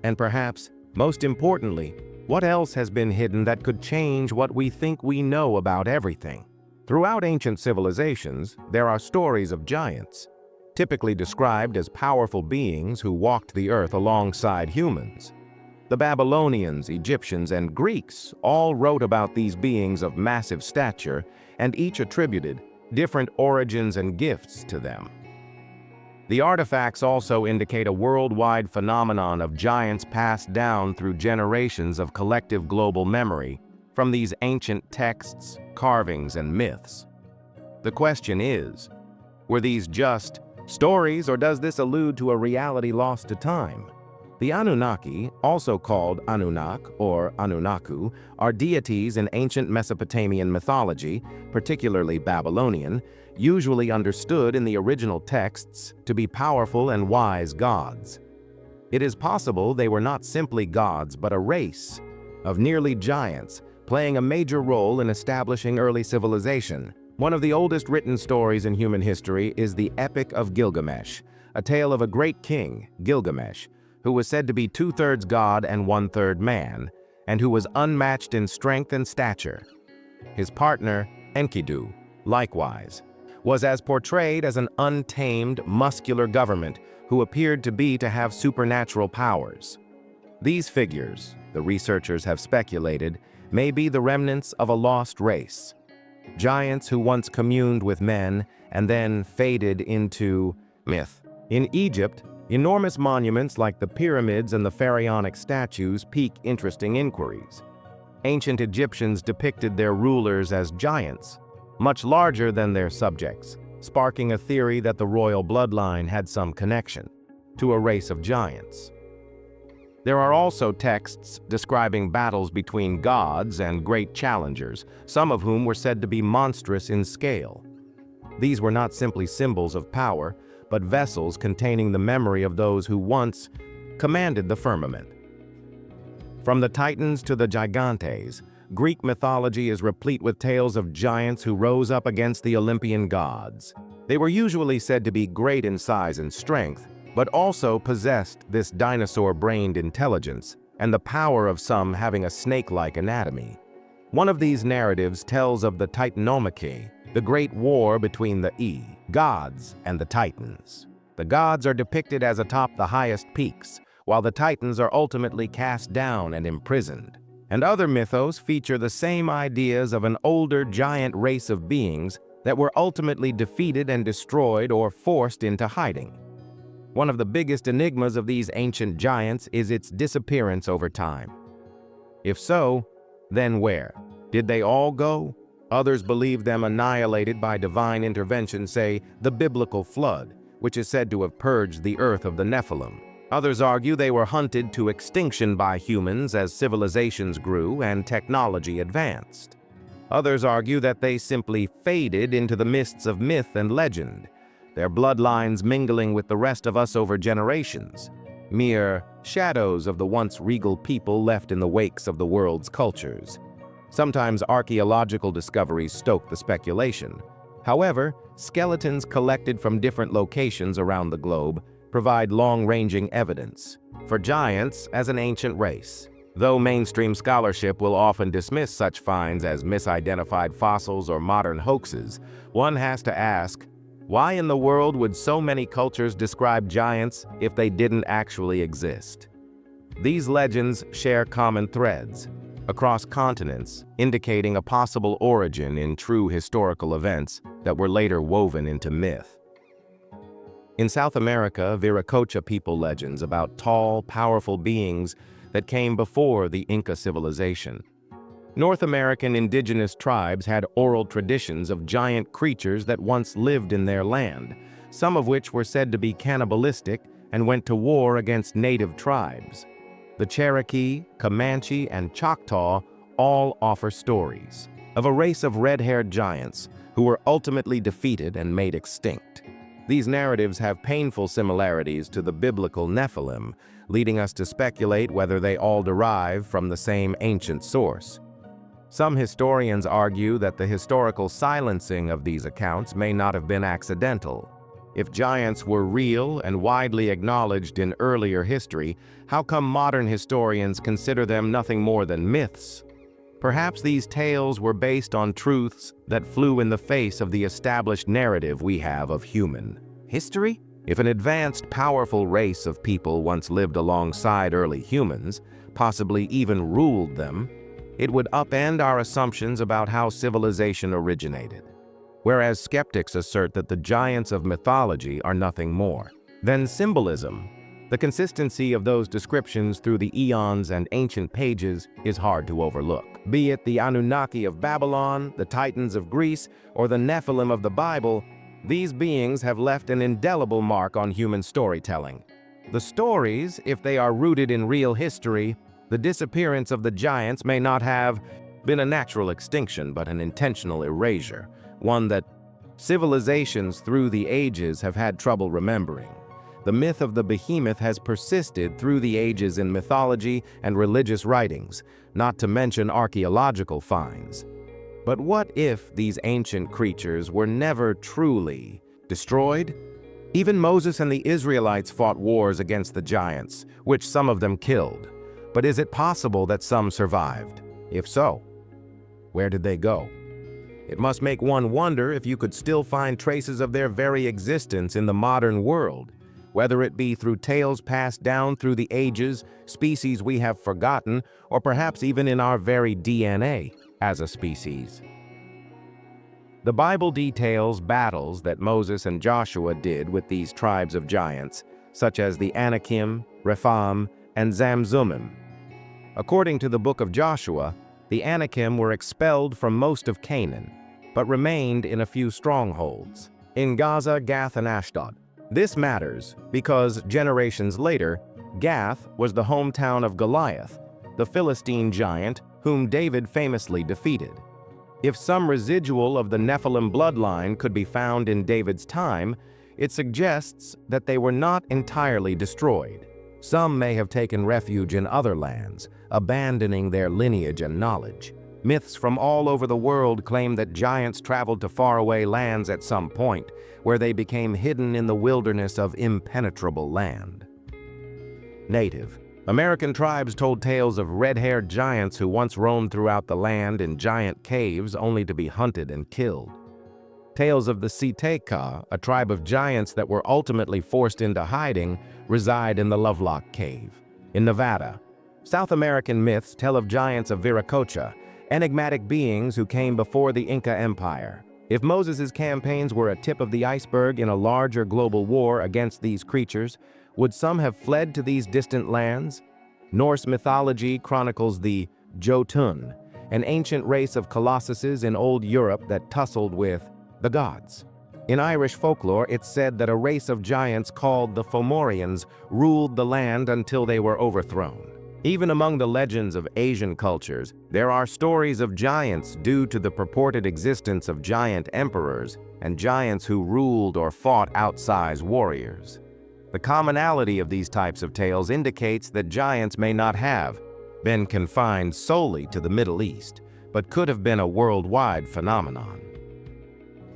And perhaps, most importantly, what else has been hidden that could change what we think we know about everything? Throughout ancient civilizations, there are stories of giants, typically described as powerful beings who walked the earth alongside humans. The Babylonians, Egyptians, and Greeks all wrote about these beings of massive stature, and each attributed different origins and gifts to them. The artifacts also indicate a worldwide phenomenon of giants passed down through generations of collective global memory from these ancient texts, carvings, and myths. The question is, were these just stories, or does this allude to a reality lost to time? The Anunnaki, also called Anunnaki or Anunnaku, are deities in ancient Mesopotamian mythology, particularly Babylonian, usually understood in the original texts to be powerful and wise gods. It is possible they were not simply gods but a race of nearly giants, playing a major role in establishing early civilization. One of the oldest written stories in human history is the Epic of Gilgamesh, a tale of a great king, Gilgamesh, who was said to be 2/3 god and 1/3 man, and who was unmatched in strength and stature. His partner, Enkidu, likewise, was as portrayed as an untamed, muscular government who appeared to have supernatural powers. These figures, the researchers have speculated, may be the remnants of a lost race. Giants who once communed with men and then faded into myth. In Egypt, enormous monuments like the pyramids and the pharaonic statues pique interesting inquiries. Ancient Egyptians depicted their rulers as giants, much larger than their subjects, sparking a theory that the royal bloodline had some connection to a race of giants. There are also texts describing battles between gods and great challengers, some of whom were said to be monstrous in scale. These were not simply symbols of power, but vessels containing the memory of those who once commanded the firmament. From the Titans to the Gigantes, Greek mythology is replete with tales of giants who rose up against the Olympian gods. They were usually said to be great in size and strength, but also possessed this dinosaur-brained intelligence and the power of some having a snake-like anatomy. One of these narratives tells of the Titanomachy, the great war between the gods and the Titans. The gods are depicted as atop the highest peaks, while the Titans are ultimately cast down and imprisoned. And other mythos feature the same ideas of an older giant race of beings that were ultimately defeated and destroyed or forced into hiding. One of the biggest enigmas of these ancient giants is its disappearance over time. If so, then where? Did they all go? Others believe them annihilated by divine intervention, say the biblical flood, which is said to have purged the earth of the Nephilim. Others argue they were hunted to extinction by humans as civilizations grew and technology advanced. Others argue that they simply faded into the mists of myth and legend, their bloodlines mingling with the rest of us over generations, mere shadows of the once regal people left in the wakes of the world's cultures. Sometimes archaeological discoveries stoke the speculation. However, skeletons collected from different locations around the globe provide long-ranging evidence for giants as an ancient race. Though mainstream scholarship will often dismiss such finds as misidentified fossils or modern hoaxes, one has to ask, why in the world would so many cultures describe giants if they didn't actually exist? These legends share common threads across continents, indicating a possible origin in true historical events that were later woven into myth. In South America, Viracocha people legends about tall, powerful beings that came before the Inca civilization. North American indigenous tribes had oral traditions of giant creatures that once lived in their land, some of which were said to be cannibalistic and went to war against native tribes. The Cherokee, Comanche, and Choctaw all offer stories of a race of red-haired giants who were ultimately defeated and made extinct. These narratives have painful similarities to the biblical Nephilim, leading us to speculate whether they all derive from the same ancient source. Some historians argue that the historical silencing of these accounts may not have been accidental. If giants were real and widely acknowledged in earlier history, how come modern historians consider them nothing more than myths? Perhaps these tales were based on truths that flew in the face of the established narrative we have of human history. If an advanced, powerful race of people once lived alongside early humans, possibly even ruled them, it would upend our assumptions about how civilization originated. Whereas skeptics assert that the giants of mythology are nothing more than symbolism, the consistency of those descriptions through the eons and ancient pages is hard to overlook. Be it the Anunnaki of Babylon, the Titans of Greece, or the Nephilim of the Bible, these beings have left an indelible mark on human storytelling. The stories, if they are rooted in real history, the disappearance of the giants may not have been a natural extinction but an intentional erasure, one that civilizations through the ages have had trouble remembering. The myth of the behemoth has persisted through the ages in mythology and religious writings, not to mention archaeological finds. But what if these ancient creatures were never truly destroyed? Even Moses and the Israelites fought wars against the giants, which some of them killed. But is it possible that some survived? If so, where did they go? It must make one wonder if you could still find traces of their very existence in the modern world, whether it be through tales passed down through the ages, species we have forgotten, or perhaps even in our very DNA as a species. The Bible details battles that Moses and Joshua did with these tribes of giants, such as the Anakim, Rephaim, and Zamzummim. According to the book of Joshua, the Anakim were expelled from most of Canaan, but remained in a few strongholds, in Gaza, Gath, and Ashdod. This matters because generations later, Gath was the hometown of Goliath, the Philistine giant whom David famously defeated. If some residual of the Nephilim bloodline could be found in David's time, it suggests that they were not entirely destroyed. Some may have taken refuge in other lands, abandoning their lineage and knowledge. Myths from all over the world claim that giants traveled to faraway lands at some point, where they became hidden in the wilderness of impenetrable land. Native American tribes told tales of red-haired giants who once roamed throughout the land in giant caves only to be hunted and killed. Tales of the Siteka, a tribe of giants that were ultimately forced into hiding, reside in the Lovelock Cave in Nevada. South American myths tell of giants of Viracocha, enigmatic beings who came before the Inca Empire. If Moses' campaigns were a tip of the iceberg in a larger global war against these creatures, would some have fled to these distant lands? Norse mythology chronicles the Jotun, an ancient race of colossuses in old Europe that tussled with the gods. In Irish folklore, it's said that a race of giants called the Fomorians ruled the land until they were overthrown. Even among the legends of Asian cultures, there are stories of giants due to the purported existence of giant emperors and giants who ruled or fought outsized warriors. The commonality of these types of tales indicates that giants may not have been confined solely to the Middle East, but could have been a worldwide phenomenon.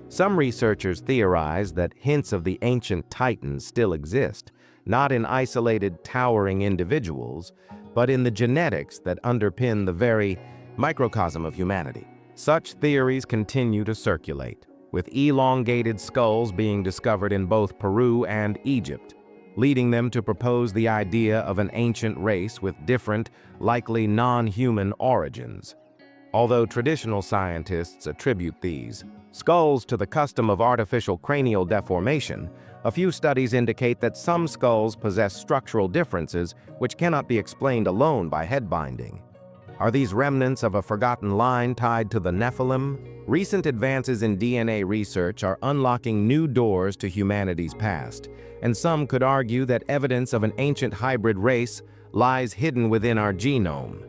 Some researchers theorize that hints of the ancient titans still exist, not in isolated, towering individuals, but in the genetics that underpin the very microcosm of humanity. Such theories continue to circulate, with elongated skulls being discovered in both Peru and Egypt, leading them to propose the idea of an ancient race with different, likely non-human origins. Although traditional scientists attribute these skulls to the custom of artificial cranial deformation, a few studies indicate that some skulls possess structural differences which cannot be explained alone by head binding. Are these remnants of a forgotten line tied to the Nephilim? Recent advances in DNA research are unlocking new doors to humanity's past, and some could argue that evidence of an ancient hybrid race lies hidden within our genome.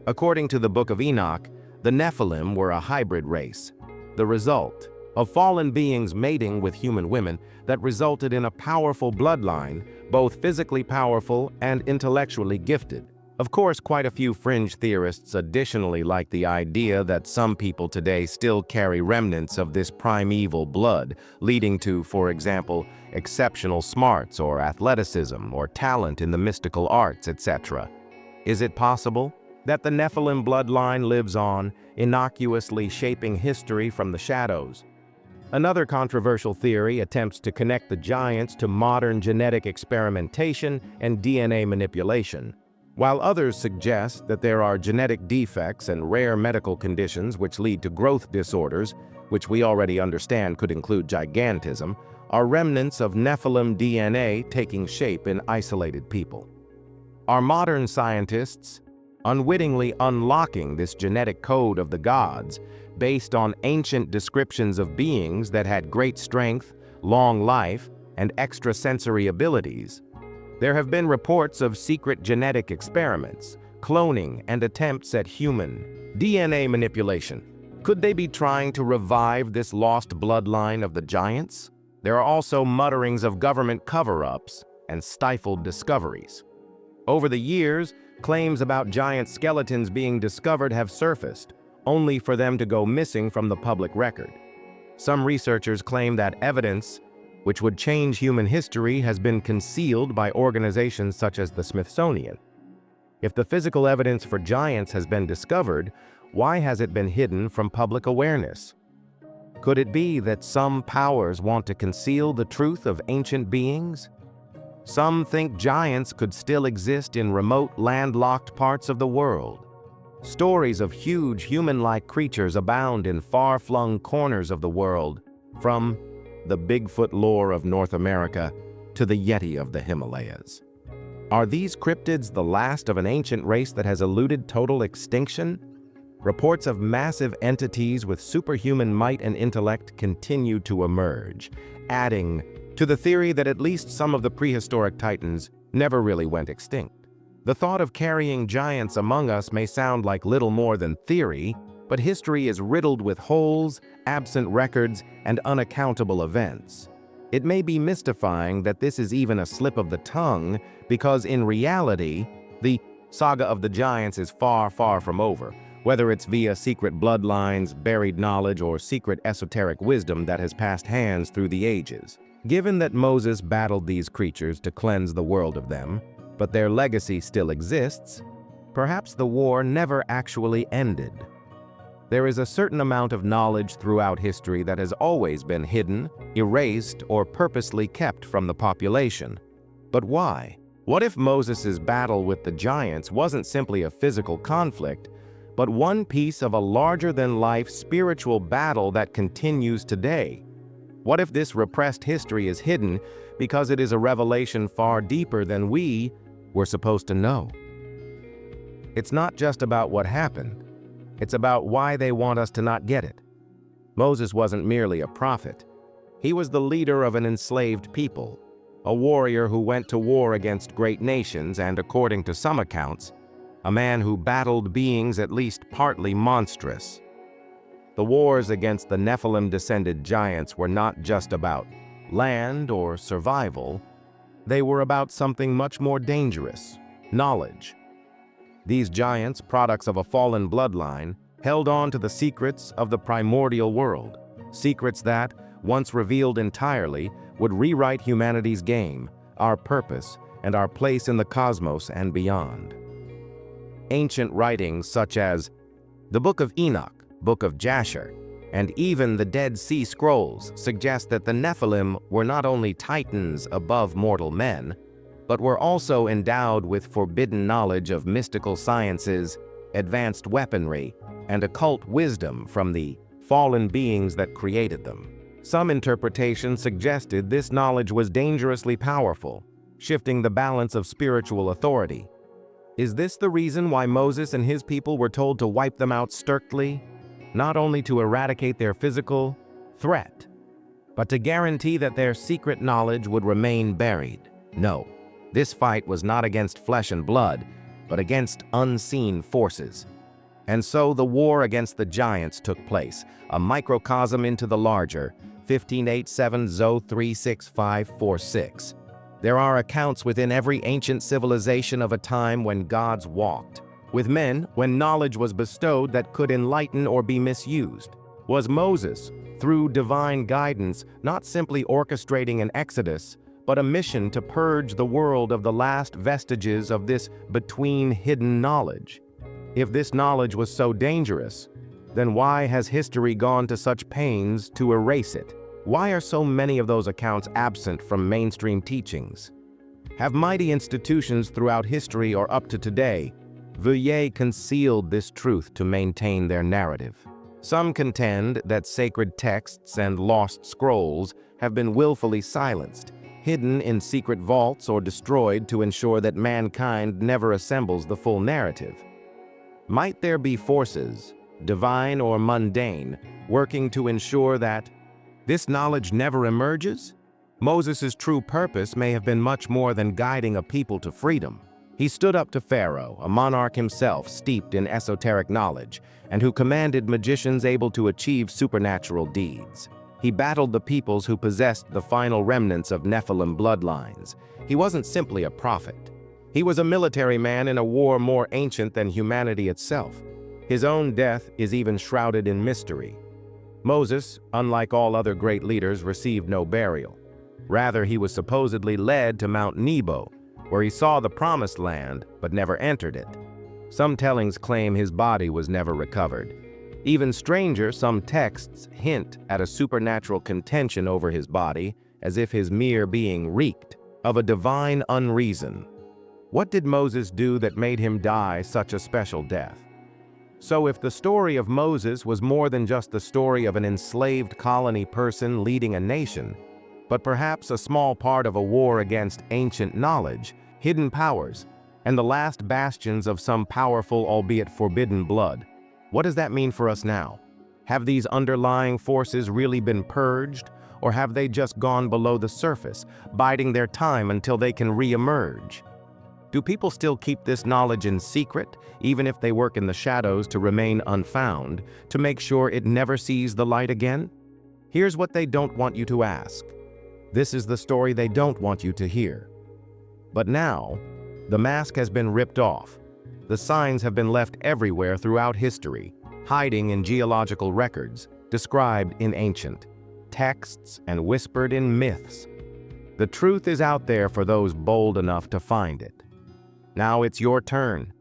According to the Book of Enoch, the Nephilim were a hybrid race, the result of fallen beings mating with human women that resulted in a powerful bloodline, both physically powerful and intellectually gifted. Of course, quite a few fringe theorists additionally like the idea that some people today still carry remnants of this primeval blood, leading to, for example, exceptional smarts or athleticism or talent in the mystical arts, etc. Is it possible that the Nephilim bloodline lives on, innocuously shaping history from the shadows? Another controversial theory attempts to connect the giants to modern genetic experimentation and DNA manipulation, while others suggest that there are genetic defects and rare medical conditions which lead to growth disorders, which we already understand could include gigantism, are remnants of Nephilim DNA taking shape in isolated people. Are modern scientists unwittingly unlocking this genetic code of the gods based on ancient descriptions of beings that had great strength, long life, and extrasensory abilities? There have been reports of secret genetic experiments, cloning, and attempts at human DNA manipulation. Could they be trying to revive this lost bloodline of the giants? There are also mutterings of government cover-ups and stifled discoveries. Over the years, claims about giant skeletons being discovered have surfaced, only for them to go missing from the public record. Some researchers claim that evidence which would change human history has been concealed by organizations such as the Smithsonian. If the physical evidence for giants has been discovered, why has it been hidden from public awareness? Could it be that some powers want to conceal the truth of ancient beings? Some think giants could still exist in remote, landlocked parts of the world. Stories of huge human-like creatures abound in far-flung corners of the world, from the Bigfoot lore of North America to the Yeti of the Himalayas. Are these cryptids the last of an ancient race that has eluded total extinction? Reports of massive entities with superhuman might and intellect continue to emerge, adding to the theory that at least some of the prehistoric titans never really went extinct. The thought of carrying giants among us may sound like little more than theory, but history is riddled with holes, absent records, and unaccountable events. It may be mystifying that this is even a slip of the tongue, because in reality, the saga of the giants is far, far from over, whether it's via secret bloodlines, buried knowledge, or secret esoteric wisdom that has passed hands through the ages. Given that Moses battled these creatures to cleanse the world of them, but their legacy still exists, perhaps the war never actually ended. There is a certain amount of knowledge throughout history that has always been hidden, erased, or purposely kept from the population. But why? What if Moses' battle with the giants wasn't simply a physical conflict, but one piece of a larger-than-life spiritual battle that continues today? What if this repressed history is hidden because it is a revelation far deeper than we were supposed to know? It's not just about what happened. It's about why they want us to not get it. Moses wasn't merely a prophet. He was the leader of an enslaved people, a warrior who went to war against great nations and, according to some accounts, a man who battled beings at least partly monstrous. The wars against the Nephilim-descended giants were not just about land or survival. They were about something much more dangerous: knowledge. These giants, products of a fallen bloodline, held on to the secrets of the primordial world, secrets that, once revealed entirely, would rewrite humanity's game, our purpose, and our place in the cosmos and beyond. Ancient writings such as the Book of Enoch, Book of Jasher, and even the Dead Sea Scrolls suggest that the Nephilim were not only titans above mortal men, but were also endowed with forbidden knowledge of mystical sciences, advanced weaponry, and occult wisdom from the fallen beings that created them. Some interpretations suggested this knowledge was dangerously powerful, shifting the balance of spiritual authority. Is this the reason why Moses and his people were told to wipe them out strictly? not only to eradicate their physical threat, but to guarantee that their secret knowledge would remain buried. No, this fight was not against flesh and blood, but against unseen forces. And so the war against the giants took place, a microcosm into the larger, 1587-036546. There are accounts within every ancient civilization of a time when gods walked with men, when knowledge was bestowed that could enlighten or be misused. Was Moses, through divine guidance, not simply orchestrating an exodus, but a mission to purge the world of the last vestiges of this between hidden knowledge? If this knowledge was so dangerous, then why has history gone to such pains to erase it? Why are so many of those accounts absent from mainstream teachings? Have mighty institutions throughout history or up to today concealed this truth to maintain their narrative? Some contend that sacred texts and lost scrolls have been willfully silenced, hidden in secret vaults or destroyed to ensure that mankind never assembles the full narrative. Might there be forces, divine or mundane, working to ensure that this knowledge never emerges? Moses' true purpose may have been much more than guiding a people to freedom. He stood up to Pharaoh, a monarch himself steeped in esoteric knowledge, and who commanded magicians able to achieve supernatural deeds. He battled the peoples who possessed the final remnants of Nephilim bloodlines. He wasn't simply a prophet. He was a military man in a war more ancient than humanity itself. His own death is even shrouded in mystery. Moses, unlike all other great leaders, received no burial. Rather, he was supposedly led to Mount Nebo, where he saw the promised land but never entered it. Some tellings claim his body was never recovered. Even stranger, some texts hint at a supernatural contention over his body, as if his mere being reeked of a divine unreason. What did Moses do that made him die such a special death? So if the story of Moses was more than just the story of an enslaved colony person leading a nation, but perhaps a small part of a war against ancient knowledge, hidden powers, and the last bastions of some powerful albeit forbidden blood, what does that mean for us now? Have these underlying forces really been purged, or have they just gone below the surface, biding their time until they can re-emerge? Do people still keep this knowledge in secret, even if they work in the shadows to remain unfound, to make sure it never sees the light again? Here's what they don't want you to ask. This is the story they don't want you to hear. But now, the mask has been ripped off. The signs have been left everywhere throughout history, hiding in geological records, described in ancient texts and whispered in myths. The truth is out there for those bold enough to find it. Now it's your turn.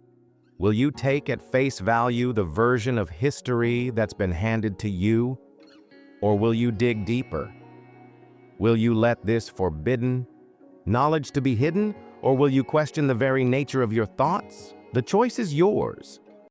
Will you take at face value the version of history that's been handed to you? Or will you dig deeper? Will you let this forbidden knowledge to be hidden, or will you question the very nature of your thoughts? The choice is yours.